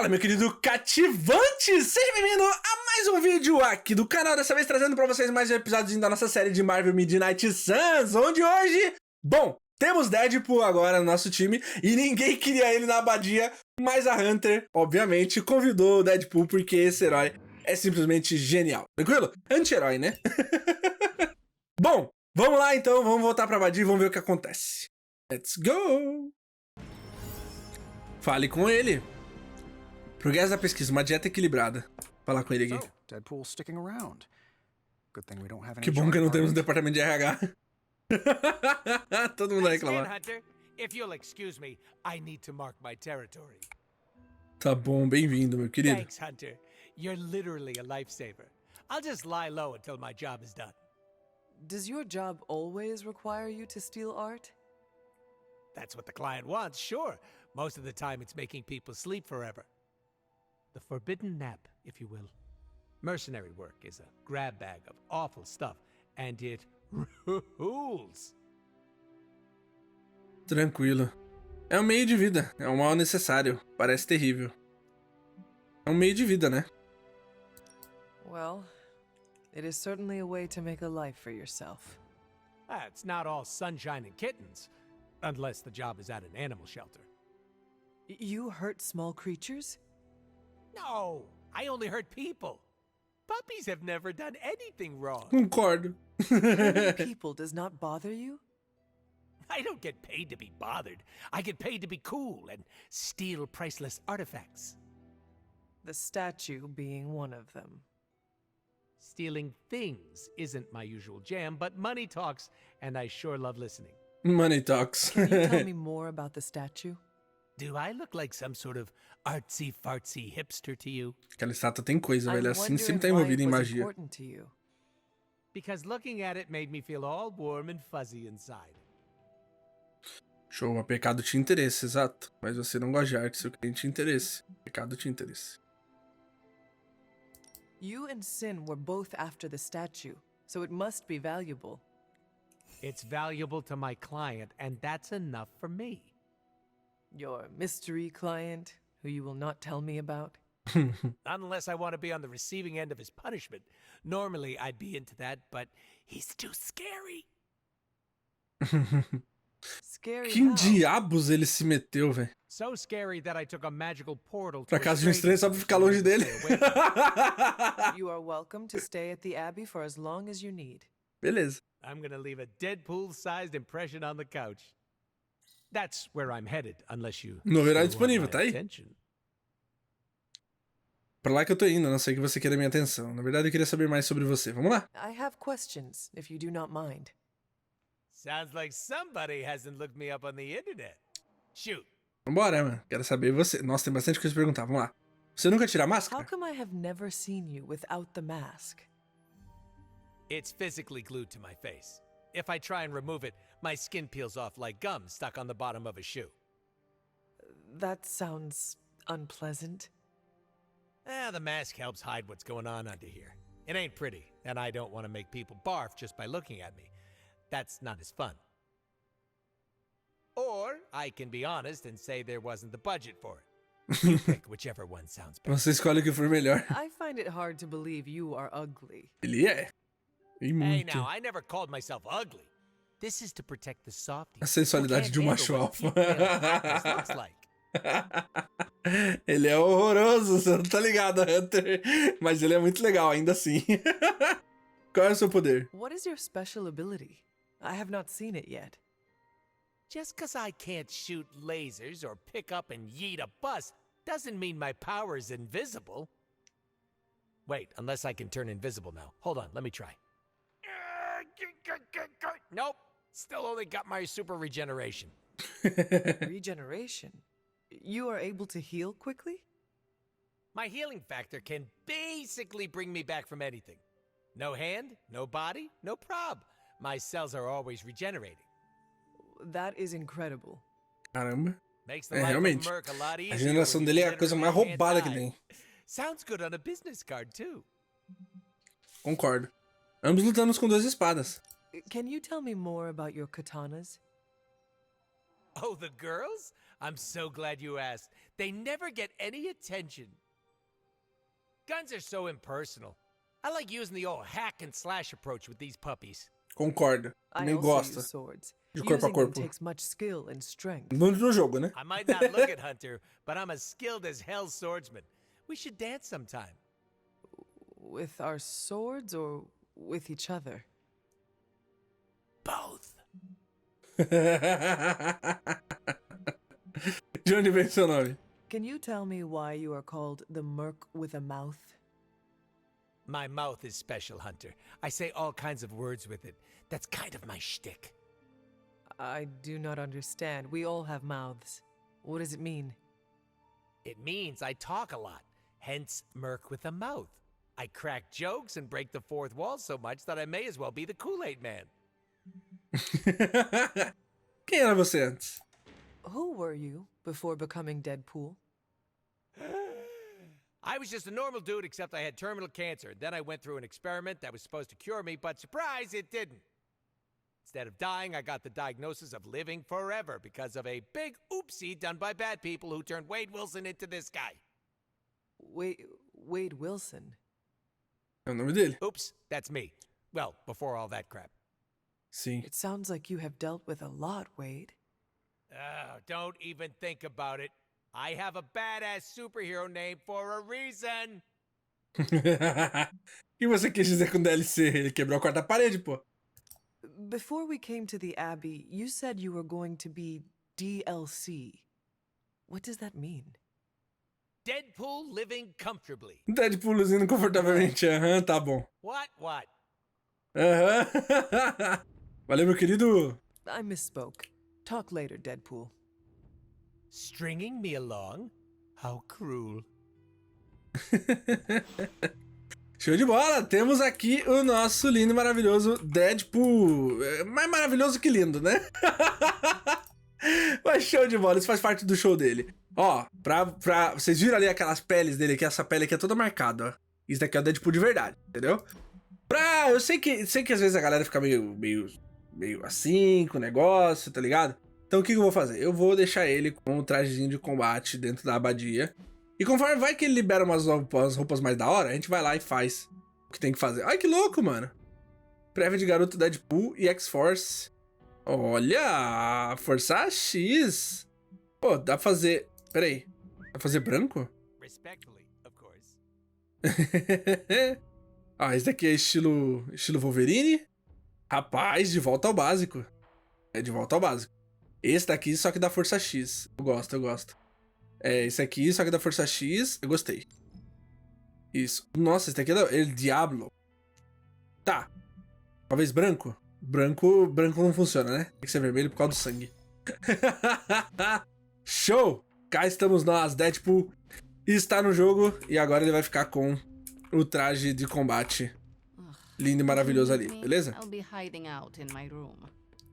Fala, meu querido Cativante! Seja bem-vindo a mais um vídeo aqui do canal, dessa vez trazendo pra vocês mais um episódio da nossa série de Marvel Midnight Suns, onde hoje, bom, temos Deadpool agora no nosso time e ninguém queria ele na abadia, mas a Hunter, obviamente, convidou o Deadpool porque esse herói é simplesmente genial. Tranquilo? Anti-herói, né? Bom, vamos lá então, vamos voltar pra abadia e vamos ver o que acontece. Let's go! Fale com ele. Progresso da pesquisa, uma dieta equilibrada. Falar com ele aqui. Deadpool sticking around. Good thing we don't have any. Que bom que não temos um departamento de RH. Todo mundo vai reclamar. Hunter, if you'll excuse me, I need to mark my territory. Tá bom, bem-vindo, meu querido. Thanks, Hunter. You're literally a lifesaver. I'll just lie low until my job is done. Does your job always require you to steal art? That's what the client wants, sure. Most of the time it's making people sleep forever. The forbidden nap, if you will. Mercenary work is a grab bag of awful stuff, and it rules. Tranquilo. É um meio de vida, é um mal necessário. Parece terrível. É um meio de vida, né? Well, it is certainly a way to make a life for yourself. It's not all sunshine and kittens, unless the job is at an animal shelter. You hurt small creatures? No, I only hurt people. Puppies have never done anything wrong. Concordo. Hurting people does not bother you? I don't get paid to be bothered. I get paid to be cool and steal priceless artifacts. The statue being one of them. Stealing things isn't my usual jam, but money talks, and I sure love listening. Money talks. Can you tell me more about the statue? Do I look like some sort of artsy-fartsy hipster to you? Aquela estátua tem coisa, I'm velho. Assim wondering sempre tá why envolvido it em was magia. important to you. Because looking at it made me feel all warm and fuzzy inside. Show, a pecado tinha interesse, exato. Mas você não gosta de arte, seu cliente tinha interesse. Pecado tinha interesse. You and Sin were both after the statue, so it must be valuable. It's valuable to my client, and that's enough for me. Your mystery client, who you will not tell me about? Unless I want to be on the receiving end of his punishment. Normally, I'd be into that, but he's too scary. Scary Que how? diabos ele se meteu, velho? So scary that I took a magical portal to Pra a casa de um estranho strange só pra ficar longe dele. You are welcome to stay at the Abbey for as long as you need. Beleza. I'm gonna leave a Deadpool-sized impression on the couch. That's where I'm headed, unless you Novidade still want disponível, my tá aí? attention. Pra lá que eu tô indo, a não sei que você queira minha atenção. Na verdade, eu queria saber mais sobre você. Vamos lá? I have questions, if you do not mind. Sounds like somebody hasn't looked me up on the internet. Shoot. Vambora, mano. Quero saber você. Nossa, tem bastante coisa pra perguntar. Vamos lá. Você nunca tira a How máscara? come I have never seen you without the mask? It's physically glued to my face. If I try and remove it, my skin peels off like gum stuck on the bottom of a shoe. That sounds unpleasant. The mask helps hide what's going on under here. It ain't pretty, and I don't want to make people barf just by looking at me. That's not as fun. Or I can be honest and say there wasn't the budget for it. You pick whichever one sounds better. Você escolhe o que for melhor. I find it hard to believe you are ugly. Ele é. E Hey muito. now, I never called myself ugly. This is to protect the softies. A sensualidade de um macho alfa. Looks like. Ele é horroroso, você não tá ligado, Hunter. Mas ele é muito legal, ainda assim. Qual é o seu poder? What is your special ability? I have not seen it yet. Just cause I can't shoot lasers or pick up and yeet a bus doesn't mean my power is invisible. Wait, unless I can turn invisible now. Hold on, let me try. Nope, still only got my super regeneration. Regeneration? You are able to heal quickly? My healing factor can basically bring me back from anything. No hand, no body, no prob. My cells are always regenerating. That is incredible. Caramba. Makes the É, life realmente. of Merc a lot A easier regeneração when dele you é a coisa mais literally can't roubada que die. tem. Sounds good on a business card too. Concordo. Ambos lutamos com duas espadas. Can you tell me more about your katanas? Oh, the girls? I'm so glad you asked. They never get any attention. Guns are so impersonal. I like using the old hack and slash approach with these puppies. Concordo. I Nem also gosta use swords. de corpo a Using them corpo. takes much skill and strength. No jogo, né? I might not look it, Hunter, but I'm as skilled as hell's swordsman. We should dance sometime. With our swords or with each other? Both. De onde vem seu nome? Can you tell me why you are called the Merc with a mouth? My mouth is special, Hunter. I say all kinds of words with it. That's kind of my shtick. I do not understand. We all have mouths. What does it mean? It means I talk a lot, hence Merc with a mouth. I crack jokes and break the fourth wall so much that I may as well be the Kool-Aid Man. Quem era você antes? Who were you before becoming Deadpool? I was just a normal dude, except I had terminal cancer. Then I went through an experiment that was supposed to cure me, but surprise, it didn't. Instead of dying, I got the diagnosis of living forever because of a big oopsie done by bad people who turned Wade Wilson into this guy. Wade Wilson? É o nome dele? Oops, that's me. Well, before all that crap. Sim. It sounds like you have dealt with a lot, Wade. Don't even think about it. I have a badass superhero name for a reason. E você quis dizer com DLC? Ele quebrou a quarta parede, pô. Before we came to the Abbey, you said you were going to be DLC. What does that mean? Deadpool living comfortably. Deadpoolzinho confortavelmente. Aham, tá bom. What? Aham. Valeu, meu querido. I misspoke. Talk later, Deadpool. Stringing me along? How cruel. Show de bola! Temos aqui o nosso lindo e maravilhoso Deadpool. É mais maravilhoso que lindo, né? Mas show de bola, isso faz parte do show dele. Ó, vocês viram ali aquelas peles dele aqui? Essa pele aqui é toda marcada, ó. Isso daqui é o Deadpool de verdade, entendeu? Eu sei que às vezes a galera fica meio assim com o negócio, tá ligado? Então o que eu vou fazer? Eu vou deixar ele com um trajezinho de combate dentro da abadia. E conforme vai que ele libera umas roupas mais da hora, a gente vai lá e faz o que tem que fazer. Ai, que louco, mano. Prévia de garoto Deadpool e X-Force. Olha, Força X. Pô, dá pra fazer... Peraí. Dá pra fazer branco? Respectfully, of course. Ah, esse daqui é estilo Wolverine. Rapaz, de volta ao básico. É de volta ao básico. Esse daqui só que dá Força X. Eu gosto. É, esse aqui só que dá Força X. Eu gostei. Isso. Nossa, esse daqui é Diablo. Tá. Talvez branco. Branco não funciona, né? Tem que ser vermelho por causa do sangue. Show! Cá estamos nós. Deadpool está no jogo. E agora ele vai ficar com o traje de combate lindo e maravilhoso ali, beleza?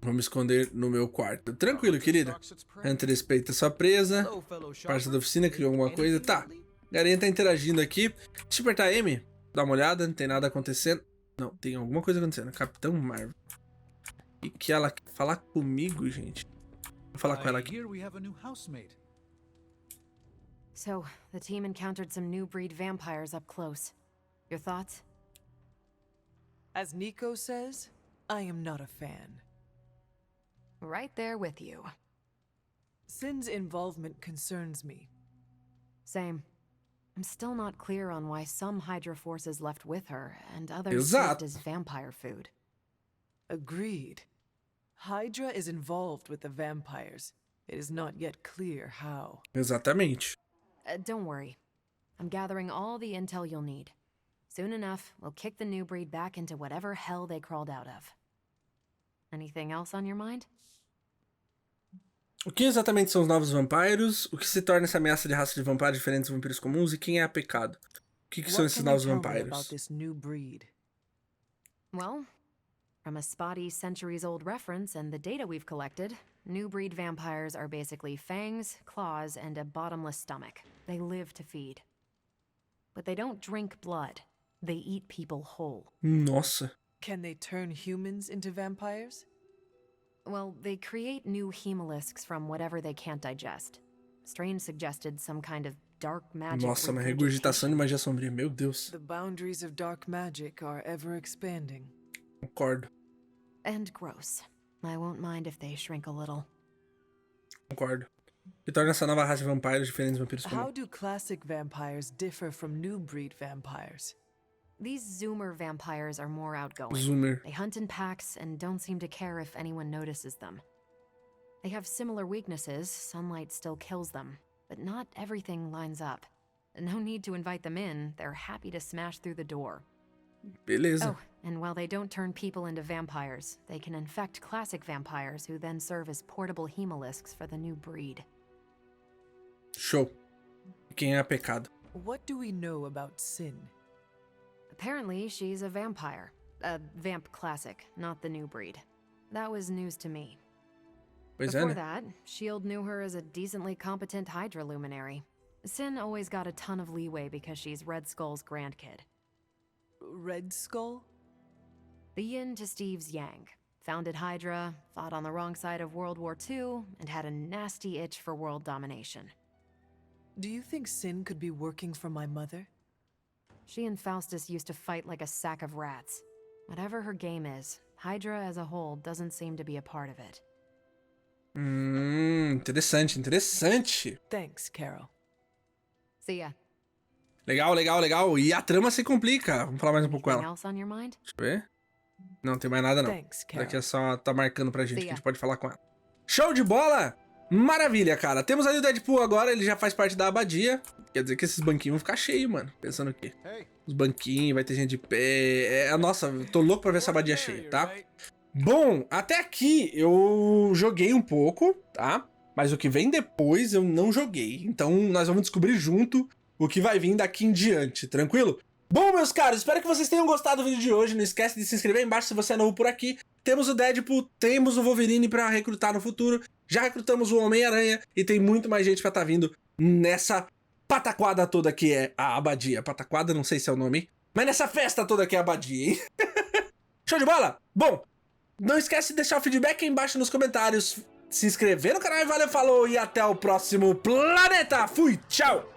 Vou me esconder no meu quarto. Tranquilo, querida. Hunter respeita sua presa. Parça da oficina criou alguma coisa. Tá. Galinha tá interagindo aqui. Deixa eu apertar M. Dá uma olhada. Não tem nada acontecendo. Não, tem alguma coisa acontecendo. Capitão Marvel. E que ela quer falar comigo, gente. Vou falar com ela aqui. So, the team encountered some new breed vampires up close. Your thoughts? As Nico says, I am not a fan. Right there with you. Sin's involvement concerns me. Same. I'm still not clear on why some Hydra forces left with her, and others Exato. served as vampire food. Agreed. Hydra is involved with the vampires. It is not yet clear how. Exatamente. Don't worry. I'm gathering all the intel you'll need. Soon enough, we'll kick the new breed back into whatever hell they crawled out of. Anything else on your mind? O que exatamente são os novos vampiros? O que se torna essa ameaça de raça de vampiros diferentes dos vampiros comuns? E quem é a pecado? O que são esses novos vampiros? Well, from a spotty centuries-old reference and the data we've collected, new breed vampires are basically fangs, claws, and a bottomless stomach. They live to feed. But they don't drink blood. They eat people whole. Nossa. Can they turn humans into vampires? Well, they create new hemolisks from whatever they can't digest. Strange suggested some kind of dark magic. Nossa, uma regurgitação de magia sombria. Meu Deus. The boundaries of dark magic are ever expanding. Concordo. And gross. I won't mind if they shrink a little. Concordo. Que torna essa nova raça de vampiros diferentes dos vampiros How comuns. do classic vampires differ from new breed vampires? These Zoomer vampires are more outgoing. Zoomer. They hunt in packs and don't seem to care if anyone notices them. They have similar weaknesses. Sunlight still kills them, but not everything lines up. No need to invite them in. They're happy to smash through the door. Beleza. Oh, and while they don't turn people into vampires, they can infect classic vampires who then serve as portable hemolisks for the new breed. Show. Quem é a pecado? What do we know about Sin? Apparently, she's a vampire. A vamp classic, not the new breed. That was news to me. Pois é, Before né? that, S.H.I.E.L.D. knew her as a decently competent Hydra luminary. Sin always got a ton of leeway because she's Red Skull's grandkid. Red Skull? The yin to Steve's yang. Founded Hydra, fought on the wrong side of World War II, and had a nasty itch for world domination. Do you think Sin could be working for my mother? She and Faustus used to fight like a sack of rats. Whatever her game is, Hydra as a whole doesn't seem to be a part of it. Interessante, interessante. Thanks, Carol. See ya. Legal, legal, legal. E a trama se complica. Vamos falar mais um pouco com Anything ela. else on your mind? Deixa eu ver. Não, tem mais nada não. Thanks, Carol. Daqui é só tá marcando pra gente See que a ya. gente pode falar com ela. Show de bola! Maravilha, cara. Temos ali o Deadpool agora, ele já faz parte da abadia. Quer dizer que esses banquinhos vão ficar cheios, mano. Pensando o quê? Hey, Os banquinhos, vai ter gente de pé. Nossa, eu tô louco pra ver essa abadia cheia, tá? Bom, até aqui eu joguei um pouco, tá? Mas o que vem depois eu não joguei. Então nós vamos descobrir junto o que vai vir daqui em diante, tranquilo? Bom, meus caros, espero que vocês tenham gostado do vídeo de hoje. Não esquece de se inscrever aí embaixo se você é novo por aqui. Temos o Deadpool, temos o Wolverine pra recrutar no futuro. Já recrutamos o Homem-Aranha e tem muito mais gente pra tá vindo nessa pataquada toda que é a abadia. Pataquada, não sei se é o nome, mas nessa festa toda que é a abadia, hein? Show de bola? Bom, não esquece de deixar o feedback aí embaixo nos comentários. Se inscrever no canal e valeu, falou e até o próximo planeta. Fui, tchau!